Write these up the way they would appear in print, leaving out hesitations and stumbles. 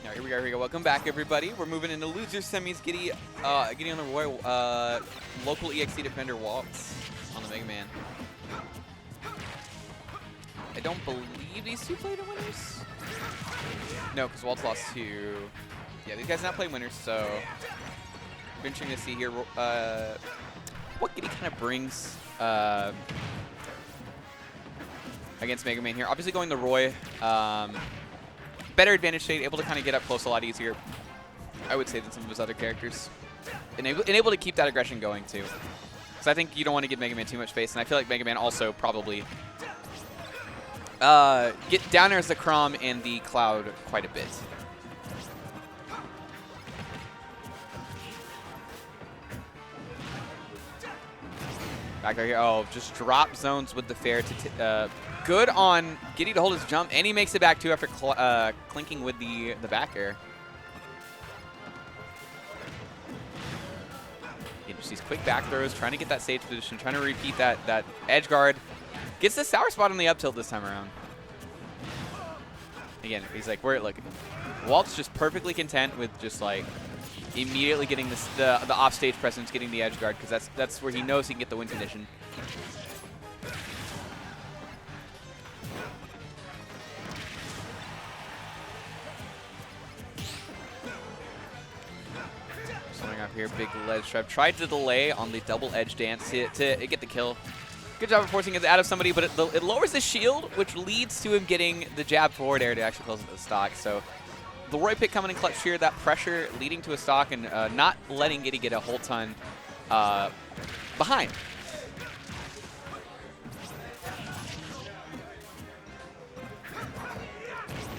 All right, here we go, here we go. Welcome back, everybody. We're moving into loser semis. Gidy, Gidy on the Roy, local EXE defender Waltz on the Mega Man. I don't believe these two played in winners. No, because Waltz lost to. Yeah, these guys not playing winners, so interesting to see here what Gidy kind of brings against Mega Man here. Obviously going the Roy. Better advantage state, able to kind of get up close a lot easier, I would say, than some of his other characters. And able to keep that aggression going, too. Because I think you don't want to give Mega Man too much space, and I feel like Mega Man also probably get down airs the Crom and the Cloud quite a bit. Back right here. Oh, just drop zones with the fair to good on Gidy to hold his jump, and he makes it back too after clinking with the back air. Just these quick back throws, trying to get that stage position, trying to repeat that edge guard. Gets the sour spot on the up tilt this time around. Again, he's like, look, Walt's just perfectly content with just like immediately getting the off-stage presence, getting the edge guard, because that's where he knows he can get the win condition. Coming up here, big ledge trap. Tried to delay on the double edge dance to get the kill. Good job of forcing it out of somebody, but it lowers the shield, which leads to him getting the jab forward air to actually close the stock. So the Roy pick coming in clutch here, that pressure leading to a stock and not letting Gidy get a whole ton behind.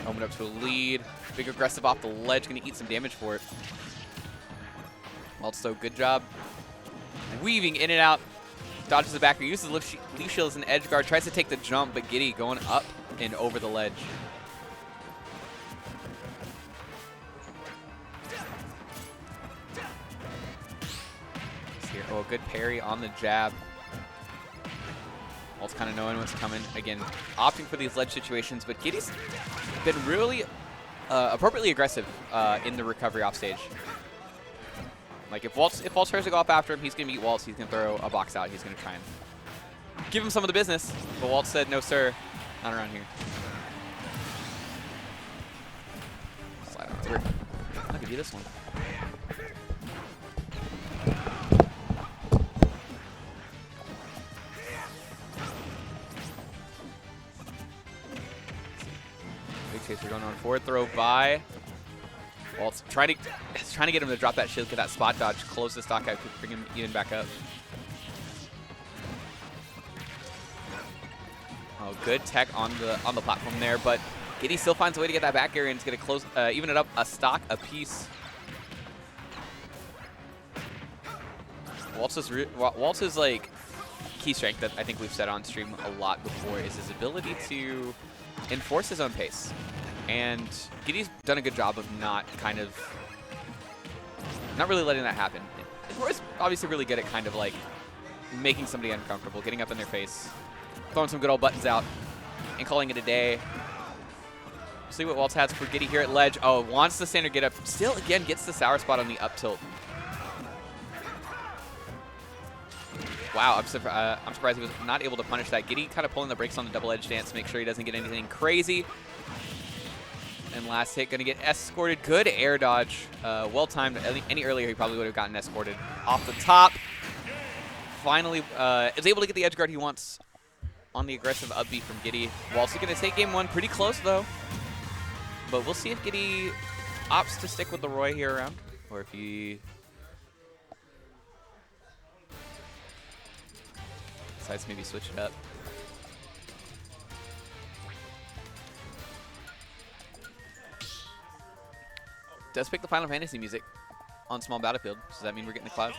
Open up to a lead. Big aggressive off the ledge, going to eat some damage for it. Also, good job weaving in and out. Dodges the backer, uses leaf shield as an edge guard, tries to take the jump, but Gidy going up and over the ledge. Here. Oh, good parry on the jab. Waltz kind of knowing what's coming. Again, opting for these ledge situations, but Gidy's been really appropriately aggressive in the recovery off stage. Like if Waltz tries to go up after him, he's gonna meet Waltz. He's gonna throw a box out. He's gonna try and give him some of the business. But Waltz said, "No, sir, not around here." Slide on over. I could do this one. Big chaser going on forward throw by. Waltz trying to get him to drop that shield, get that spot dodge, close the stock out, bring him even back up. Oh, good tech on the platform there, but Gidy still finds a way to get that back air and it's going to close, even it up a stock a piece. Waltz's like key strength that I think we've said on stream a lot before is his ability to enforce his own pace. And Gidy's done a good job of not really letting that happen. Roy's obviously really good at kind of like making somebody uncomfortable, getting up in their face, throwing some good old buttons out, and calling it a day. See what Waltz has for Gidy here at ledge. Oh, wants the standard get up. Still, again, gets the sour spot on the up tilt. Wow, I'm surprised he was not able to punish that. Gidy kind of pulling the brakes on the double edge dance to make sure he doesn't get anything crazy. And last hit, going to get escorted. Good air dodge. Well timed. Any earlier, he probably would have gotten escorted off the top. Finally, is able to get the edge guard he wants on the aggressive up B from Gidy. Waltz is going to take game one. Pretty close, though. But we'll see if Gidy opts to stick with the Roy here around, or if he decides to maybe switch it up. Does pick the Final Fantasy music on Small Battlefield. Does that mean we're getting the Cloud?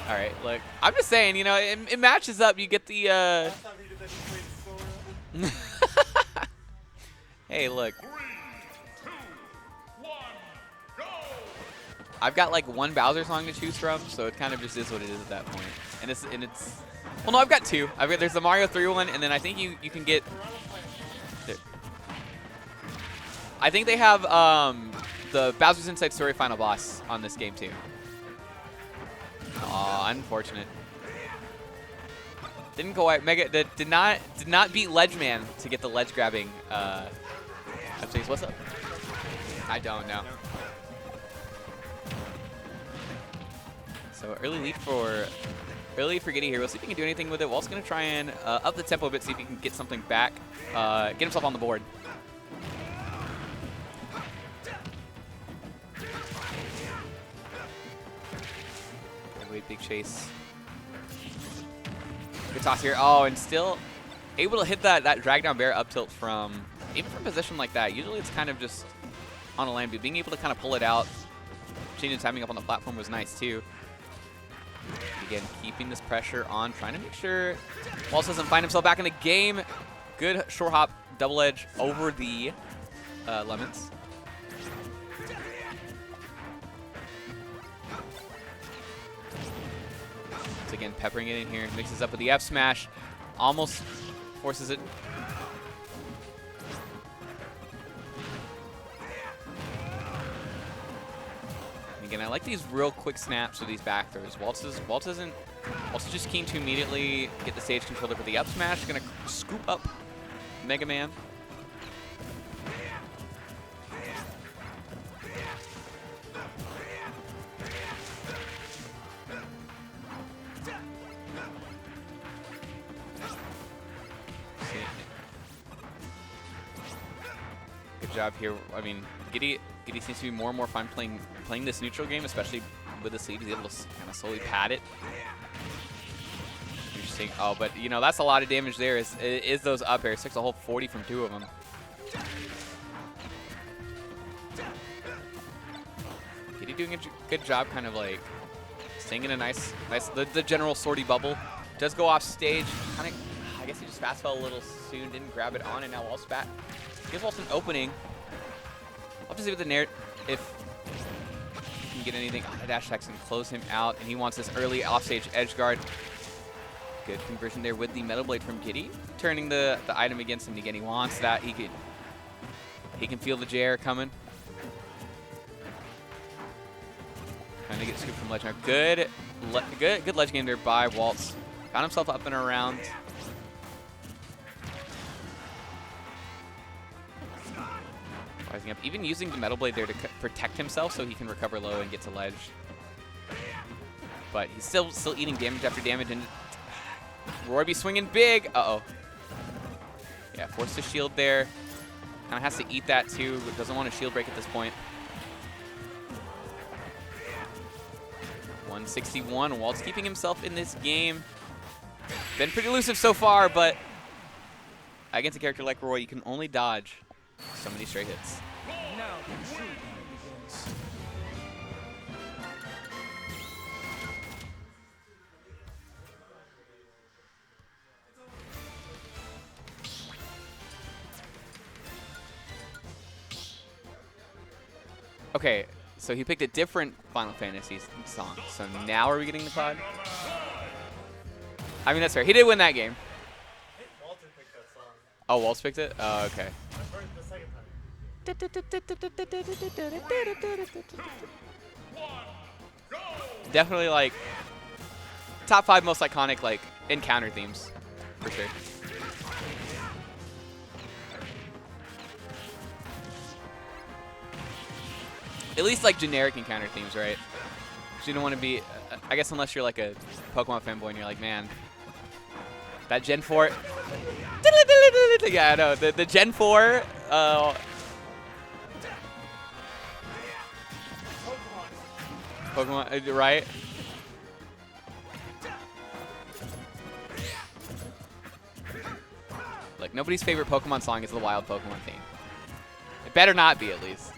All right, look. I'm just saying, you know, it matches up. You get the. Hey, look. 3, 2, 1, go! I've got like one Bowser song to choose from, so it kind of just is what it is at that point. And it's well, no, I've got two. There's the Mario 3 one, and then I think you can get. I think they have the Bowser's Inside Story final boss on this game too. Aw, unfortunate. Didn't go out. Mega did not beat Ledge Man to get the ledge grabbing. What's up? I don't know. So early lead for Gidy here. We'll see if he can do anything with it. Walt's gonna try and up the tempo a bit, see if he can get something back, get himself on the board. Wait, big chase. Good toss here. Oh, and still able to hit that drag down bear up tilt from even from position like that. Usually it's kind of just on a land, but being able to kind of pull it out, changing timing up on the platform was nice too. Again, keeping this pressure on, trying to make sure Waltz doesn't find himself back in the game. Good short hop double edge over the lemons. So again, peppering it in here, mixes up with the F smash, almost forces it. And again, I like these real quick snaps with these back throws. Waltz is just keen to immediately get the stage controller with the up smash. Gonna scoop up Mega Man. Good job here. I mean, Gidy seems to be more and more fun playing this neutral game, especially with this lead. He's able to kind of slowly pad it. Interesting. Oh, but you know that's a lot of damage there. Is those up airs? Takes a whole 40 from 2 of them. Gidy doing a good job, kind of like staying in a nice the general sortie bubble. Does go off stage. Kind of, I guess he just fast fell a little soon. Didn't grab it on, and now Waltz back. Gives Waltz an opening. I'll have to see with the Nair if he can get anything. Oh, the dash attacks can close him out, and he wants this early offstage edge guard. Good conversion there with the Metal Blade from Gidy, turning the item against him. Again, he wants that. He can feel the JR coming. Trying to get scooped from ledge now. Good ledge game there by Waltz. Found himself up and around. Rising up, even using the Metal Blade there to protect himself so he can recover low and get to ledge. But he's still eating damage after damage, and Roy swinging big. Uh-oh. Yeah, forced to shield there. Kind of has to eat that too, but doesn't want to shield break at this point. 161, Waltz keeping himself in this game. Been pretty elusive so far, but against a character like Roy, you can only dodge so many straight hits. Now the true begins. Okay, so he picked a different Final Fantasy song. So now are we getting the pod? I mean, that's fair. He did win that game. Walter picked that song. Oh, Waltz picked it? Oh, okay. The second time. Definitely like top 5 most iconic like encounter themes for sure. At least like generic encounter themes, right? Because you don't want to be, I guess unless you're like a Pokemon fanboy and you're like, man, that Gen 4. Yeah, I know. The Gen 4. Pokemon, right? Like, nobody's favorite Pokemon song is the Wild Pokemon theme. It better not be, at least.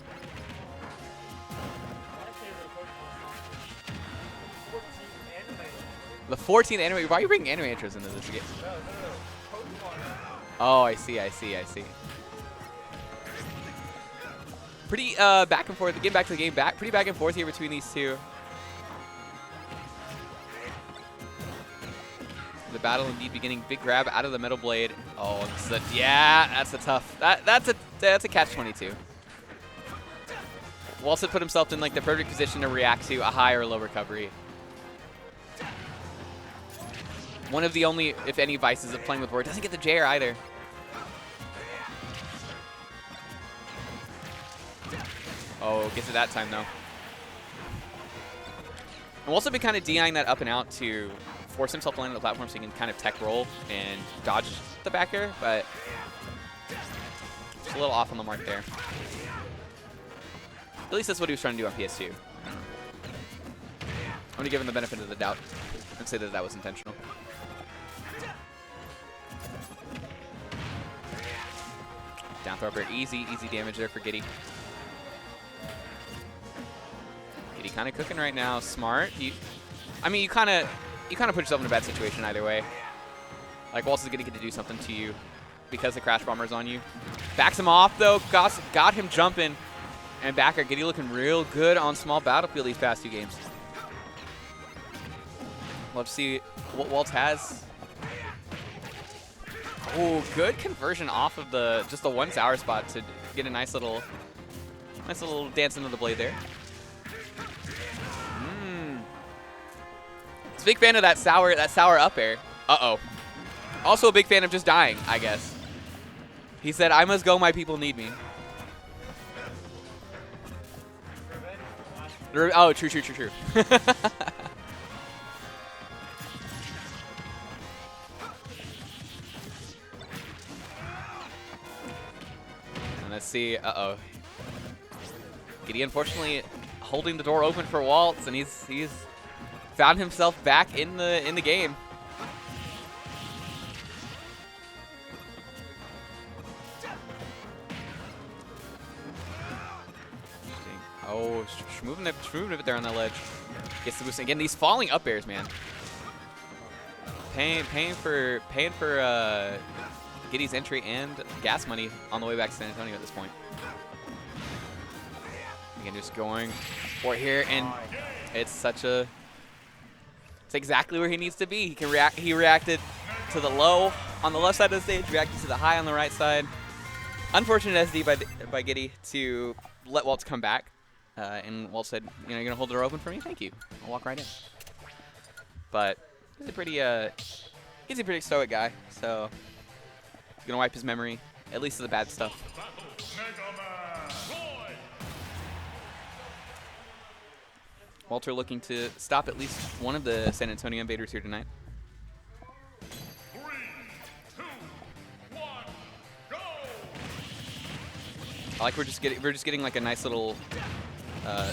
The 14th anime. Why are you bringing anime intros into this game? Oh, I see. Pretty back and forth. Getting back to the game, pretty back and forth here between these two. The battle indeed beginning. Big grab out of the Metal Blade. Oh, yeah, that's a tough. That's a catch-22. Waltz had put himself in like the perfect position to react to a high or low recovery. One of the only, if any, vices of playing with Ward. Doesn't get the J-air either. Oh, gets it that time though. And Waltz have been kind of DIing that up and out to force himself to land on the platform so he can kind of tech roll and dodge the back air, but just a little off on the mark there. At least that's what he was trying to do on PS2. I'm going to give him the benefit of the doubt and say that that was intentional. Down throw up air, easy damage there for Gidy. Gidy kind of cooking right now, smart. I mean, you kind of put yourself in a bad situation either way. Like, Waltz is going to get to do something to you because the Crash Bomber's on you. Backs him off, though. Got him jumping. And backer, Gidy looking real good on small battlefield these past 2 games. Love to see what Waltz has. Oh, good conversion off of just the one sour spot to get a nice little dance into the blade there. It's a big fan of that sour up air. Uh-oh. Also a big fan of just dying, I guess. He said, "I must go, my people need me." Oh, true. And let's see. Uh-oh. Gidy, unfortunately, holding the door open for Waltz, and he's found himself back in the game. Oh, moving it there on that ledge. Gets the boost again. These falling up airs, man. Paying for Gidy's entry and gas money on the way back to San Antonio at this point. Again, just going for it here, and it's exactly where he needs to be. He reacted to the low on the left side of the stage, reacted to the high on the right side. Unfortunate SD by Gidy to let Waltz come back. And Waltz said, "You're going to hold the door open for me? Thank you. I'll walk right in." But he's a pretty stoic guy, so he's going to wipe his memory, at least of the bad stuff. Walter looking to stop at least one of the San Antonio invaders here tonight. 3, 2, 1, go! I like we're just getting like a nice little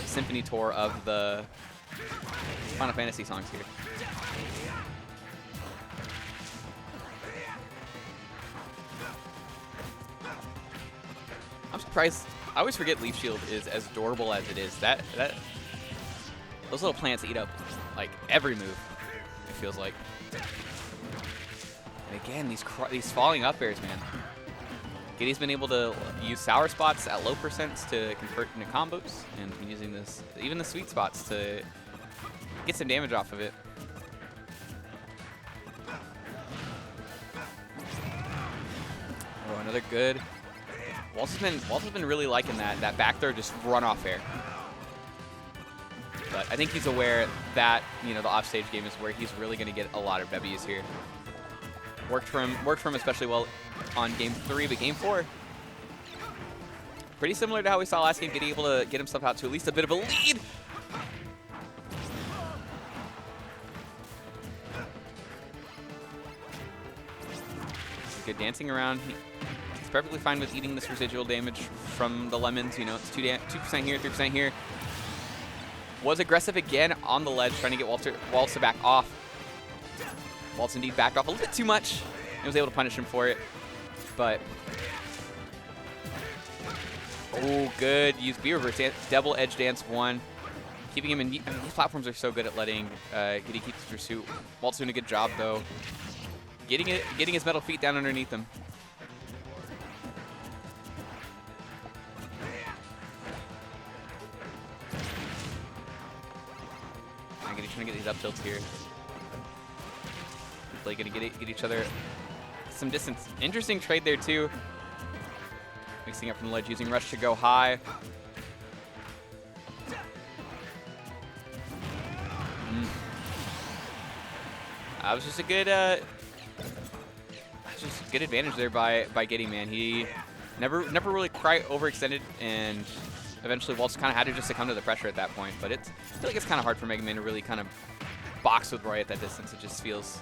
symphony tour of the Final Fantasy songs here. I'm surprised. I always forget Leaf Shield is as adorable as it is. Those little plants eat up like every move, it feels like. And again, these falling up airs, man. Gidy's been able to use sour spots at low percents to convert into combos, and using even the sweet spots to get some damage off of it. Oh, another good. Waltz has been really liking that back throw, just run off air. But I think he's aware that the offstage game is where he's really going to get a lot of W's here. Worked for him especially well on game 3, but game 4, pretty similar to how we saw last game, Gidy able to get himself out to at least a bit of a lead. Good dancing around. He's perfectly fine with eating this residual damage from the lemons. It's 2% here, 3% here. Was aggressive again on the ledge, trying to get Waltz to back off. Waltz indeed backed off a little bit too much and was able to punish him for it. But, oh, good. Use B reverse double edge dance 1. Keeping him in. These platforms are so good at letting Gidy keep his pursuit. Waltz doing a good job, though. Getting his metal feet down underneath him. Gidy trying to get these up tilts here. Hopefully going to get each other some distance. Interesting trade there, too. Mixing up from the ledge, using rush to go high. That was just a good, just good advantage there by Gidy, man. He never really quite overextended, and eventually Waltz kind of had to just succumb to the pressure at that point. But I feel like it's kind of hard for Mega Man to really kind of box with Roy at that distance. It just feels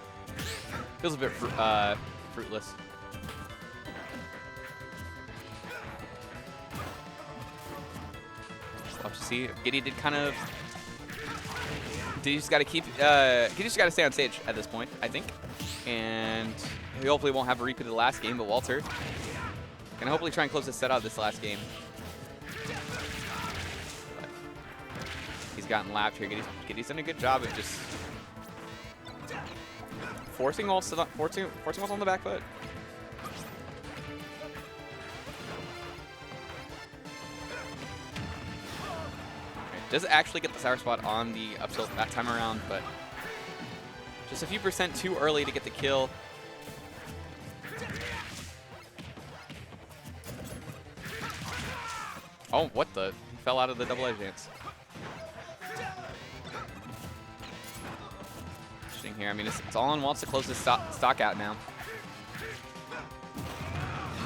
a bit fruitless. We'll have to see. Gidy did kind of. Gidy just got to keep. Gidy just got to stay on stage at this point, I think, and he hopefully won't have a repeat of the last game. But Walter can hopefully try and close this set out this last game. But he's gotten lapped here. Gidy's done a good job of just forcing Waltz on the back foot. Does actually get the sour spot on the up tilt that time around, but just a few percent too early to get the kill. Oh, what the? He fell out of the double edge dance. Interesting here. I mean, it's all on Waltz to close this stock out now.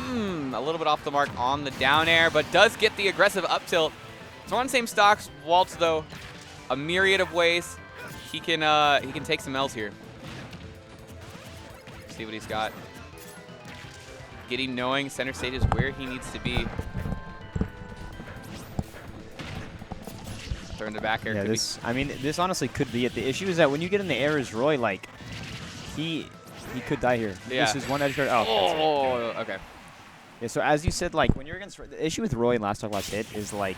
A little bit off the mark on the down air, but does get the aggressive up tilt. So on the same stocks, Waltz though, a myriad of ways he can take some L's here. See what he's got. Gidy knowing center stage is where he needs to be. Turn to back air. Yeah, this honestly could be it. The issue is that when you get in the air as Roy, like he could die here. Yeah. This is one edge guard. Oh, okay. Yeah, so as you said, like when you're against the issue with Roy in last talk last hit is like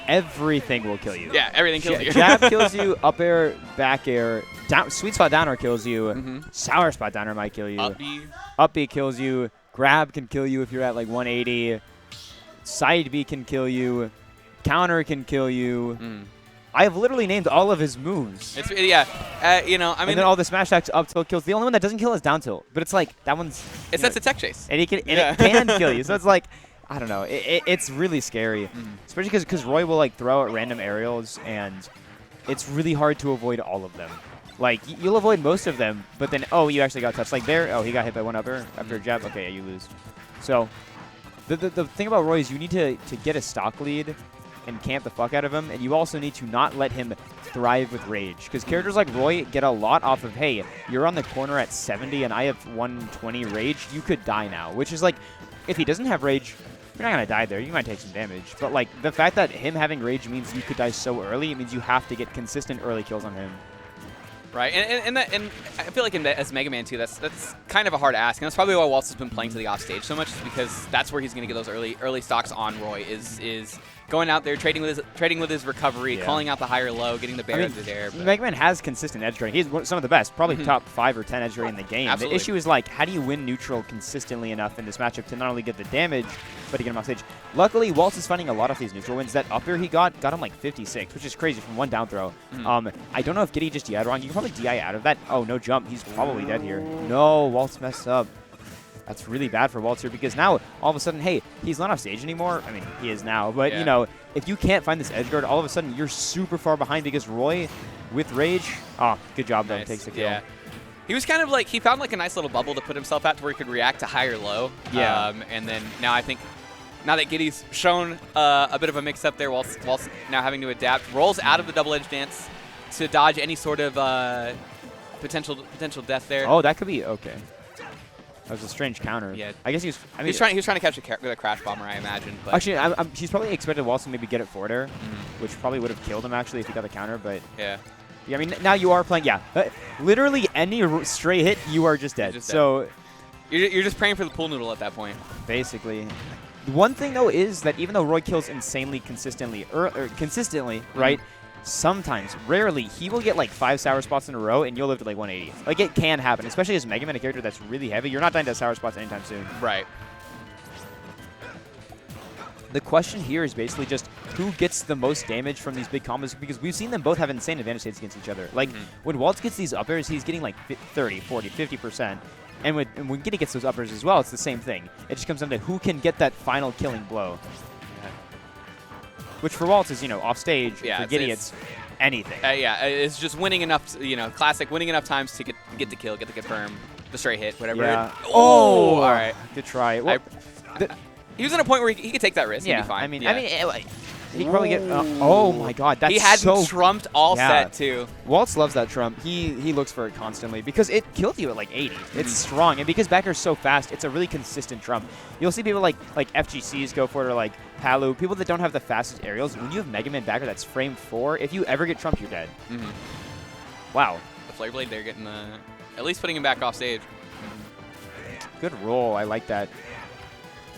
everything will kill you. Yeah, everything kills you. Jab kills you, up air, back air, down, sweet spot downer kills you, sour spot downer might kill you, up B kills you, grab can kill you if you're at like 180, side B can kill you, counter can kill you. I have literally named all of his moves. Yeah, you know, I mean, and then all the smash attacks up tilt kills. The only one that doesn't kill is down tilt, but it's like that one's. That's a tech chase, and it can kill you. So it's like, I don't know. It's really scary, especially because Roy will like throw out random aerials, and it's really hard to avoid all of them. Like you'll avoid most of them, but then you actually got touched. Like there, he got hit by one upper after a jab. Okay, yeah, you lose. So the thing about Roy is you need to get a stock lead and camp the fuck out of him, and you also need to not let him thrive with rage, because characters like Roy get a lot off of, hey, you're on the corner at 70 and I have 120 rage, you could die now, which is like, if he doesn't have rage, you're not going to die there, you might take some damage, but like the fact that him having rage means you could die so early, it means you have to get consistent early kills on him. Right, and I feel like as Mega Man 2, that's kind of a hard ask, and that's probably why Waltz has been playing to the off stage so much, is because that's where he's going to get those early stocks on Roy, is going out there, trading with his recovery, calling out the higher low, getting the bear under there. Mega Man has consistent edge guarding. He's some of the best, probably top 5 or 10 edge guarding in the game. Absolutely. The issue is like, how do you win neutral consistently enough in this matchup to not only get the damage, but to get him off stage? Luckily, Waltz is finding a lot of these neutral wins. That up air he got him like 56, which is crazy from one down throw. I don't know if Gidy just DI'd wrong. You can probably DI out of that. Oh, no jump. He's probably dead here. No, Waltz messed up. That's really bad for Waltz here, because now, all of a sudden, hey, he's not off stage anymore. I mean, he is now. But, you know, if you can't find this edge guard, all of a sudden, you're super far behind, because Roy, with rage, good job, though, takes the kill. Yeah. He was kind of like, he found like a nice little bubble to put himself at to where he could react to high or low. Yeah. And then now I think, now that Gidy's shown a bit of a mix-up there, Waltz now having to adapt, rolls out of the double edge dance to dodge any sort of potential death there. Oh, that could be okay. That was a strange counter. Yeah. I guess he was. I mean, he was trying to catch the crash bomber, I imagine. But actually, he's probably expected Waltz to maybe get it forward air, which probably would have killed him actually if he got the counter. But yeah, I mean, now you are playing. Yeah, literally any stray hit, you are just dead. So you're just praying for the pool noodle at that point. Basically. One thing though is that even though Roy kills insanely consistently, right? Sometimes, rarely, he will get like 5 sour spots in a row and you'll live to like 180. Like, it can happen, especially as Mega Man, a character that's really heavy. You're not dying to sour spots anytime soon. Right. The question here is basically just who gets the most damage from these big combos, because we've seen them both have insane advantage states against each other. Like, when Waltz gets these up airs, he's getting like 30, 40, 50%. And when Gidy gets those uppers as well, it's the same thing. It just comes down to who can get that final killing blow. Which for Waltz is, you know, off stage. Yeah, for Gidy, it's anything. Yeah, it's just winning enough, classic winning enough times to get the kill, get the confirm, the straight hit, whatever. Yeah. Oh, all right. Good try. Well, He was in a point where he could take that risk. yeah, He'd be fine. I mean, yeah. he could probably get. Oh my God, that's he had so. trumped all Yeah. set too. Waltz loves that trump. He looks for it constantly because it killed you at like 80. It's strong, and because backer's so fast, it's a really consistent trump. You'll see people like FGCs go for it, or like Palu, people that don't have the fastest aerials. When you have Mega Man backer that's frame 4, if you ever get trumped, you're dead. Wow. The Flare Blade, they're getting at least putting him back off stage. Good roll. I like that.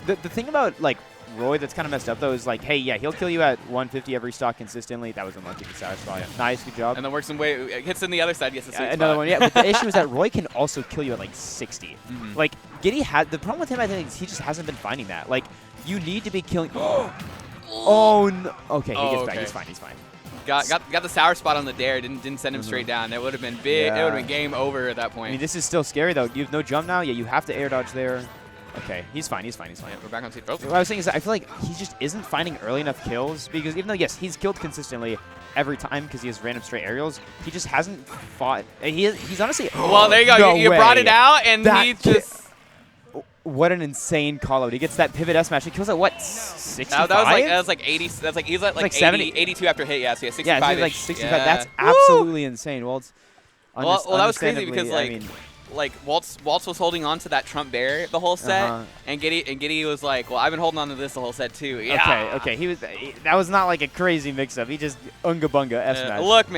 The thing about like Roy that's kind of messed up though is like, hey, yeah, he'll kill you at 150 every stock consistently. That was unlucky to satisfy. Nice, good job. And then works some way, hits in the other side, gets the sweet Another spot. one, yeah. But the issue is that Roy can also kill you at like 60. Like Gidy had the problem with him. I think is he just hasn't been finding that. Like you need to be killing. Oh no. Okay, he gets back. okay. He's fine. He's fine. Got the sour spot on the dare. Didn't send him straight down. That would have been big. Yeah. It would have been game over at that I point. mean, this is still scary though. You have no jump now. Yeah, you have to air dodge there. Okay, he's fine. He's fine. He's fine. We're back on stage. Oh. What I was saying is that I feel like he just isn't finding early enough kills because even though, yes, he's killed consistently every time because he has random straight aerials, he just hasn't fought. He's honestly. Well, there you go. No you way. brought it out, and That he just. What an insane call out. He gets that pivot S smash. He kills at what, 65? That was like 80. That's like he's like 80, 70. 82 after hit. Yeah, so yeah, 65. Yeah, he's like 65. That's absolutely insane. Well, Well, that was crazy because understandably, like Waltz was holding on to that Trump bear the whole set, and Gidy was like, well, I've been holding on to this the whole set too. Yeah. Okay, that was not like a crazy mix-up. He just unga bunga S smash. Look, man.